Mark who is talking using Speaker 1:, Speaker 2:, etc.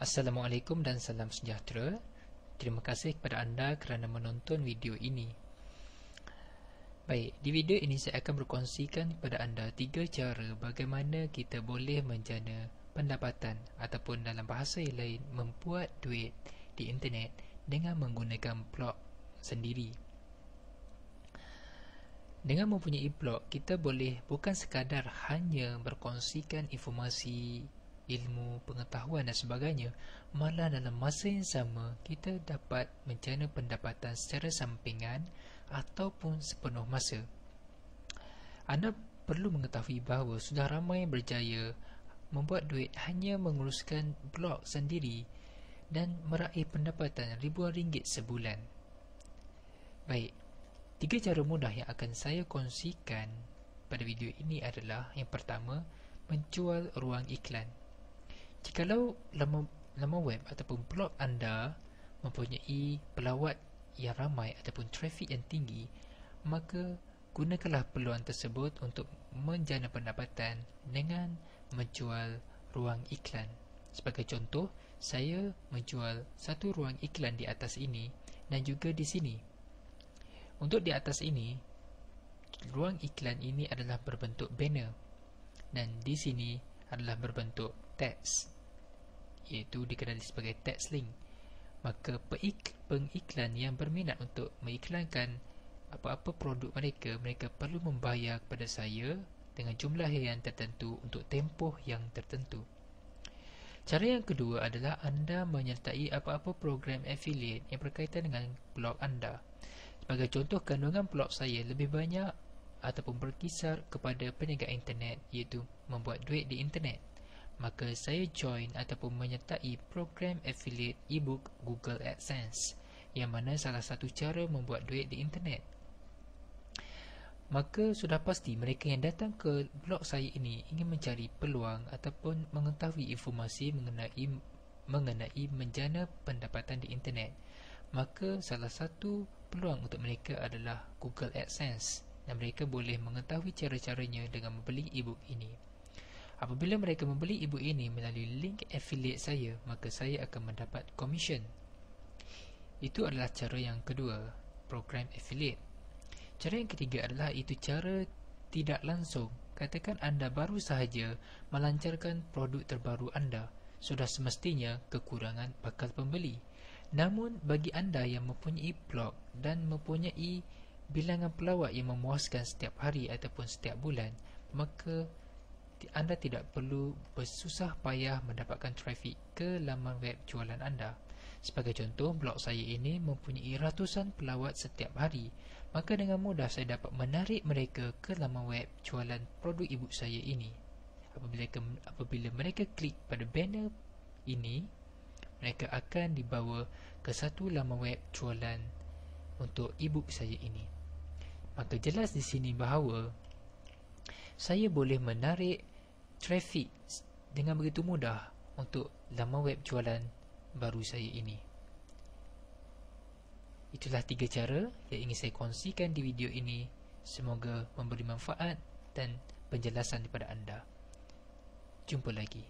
Speaker 1: Assalamualaikum dan salam sejahtera. Terima kasih kepada anda kerana menonton video ini. Baik, di video ini saya akan berkongsikan kepada anda 3 cara bagaimana kita boleh menjana pendapatan ataupun dalam bahasa yang lain membuat duit di internet dengan menggunakan blog sendiri. Dengan mempunyai blog, kita boleh bukan sekadar hanya berkongsikan informasi, ilmu, pengetahuan dan sebagainya, malah dalam masa yang sama kita dapat menjana pendapatan secara sampingan ataupun sepenuh masa. Anda perlu mengetahui bahawa sudah ramai yang berjaya membuat duit hanya menguruskan blog sendiri dan meraih pendapatan ribuan ringgit sebulan. Baik, 3 cara mudah yang akan saya kongsikan pada video ini adalah: yang pertama, menjual ruang iklan. Jikalau laman web ataupun blog anda mempunyai pelawat yang ramai ataupun trafik yang tinggi, maka gunakanlah peluang tersebut untuk menjana pendapatan dengan menjual ruang iklan. Sebagai contoh, saya menjual satu ruang iklan di atas ini dan juga di sini. Untuk di atas ini, ruang iklan ini adalah berbentuk banner dan di sini adalah berbentuk teks, iaitu dikenali sebagai text link. Maka pengiklan yang berminat untuk mengiklankan apa-apa produk mereka, mereka perlu membayar kepada saya dengan jumlah yang tertentu untuk tempoh yang tertentu. Cara yang kedua adalah anda menyertai apa-apa program affiliate yang berkaitan dengan blog anda. Sebagai contoh, kandungan blog saya lebih banyak ataupun berkisar kepada perniagaan internet, iaitu membuat duit di internet. Maka saya join ataupun menyertai program affiliate ebook Google AdSense, yang mana salah satu cara membuat duit di internet. Maka sudah pasti mereka yang datang ke blog saya ini ingin mencari peluang ataupun mengetahui informasi mengenai menjana pendapatan di internet. Maka salah satu peluang untuk mereka adalah Google AdSense, dan mereka boleh mengetahui cara-caranya dengan membeli ebook ini. Apabila mereka membeli ebook ini melalui link affiliate saya, maka saya akan mendapat komisen. Itu adalah cara yang kedua, program affiliate. Cara yang ketiga adalah itu cara tidak langsung. Katakan anda baru sahaja melancarkan produk terbaru anda, sudah semestinya kekurangan bakal pembeli. Namun bagi anda yang mempunyai blog dan mempunyai bilangan pelawat yang memuaskan setiap hari ataupun setiap bulan, maka anda tidak perlu bersusah payah mendapatkan trafik ke laman web jualan anda. Sebagai contoh, blog saya ini mempunyai ratusan pelawat setiap hari. Maka dengan mudah saya dapat menarik mereka ke laman web jualan produk ebook saya ini. Apabila mereka klik pada banner ini, mereka akan dibawa ke satu laman web jualan untuk ebook saya ini. Maka jelas di sini bahawa saya boleh menarik trafik dengan begitu mudah untuk laman web jualan baru saya ini. Itulah 3 cara yang ingin saya kongsikan di video ini. Semoga memberi manfaat dan penjelasan kepada anda. Jumpa lagi.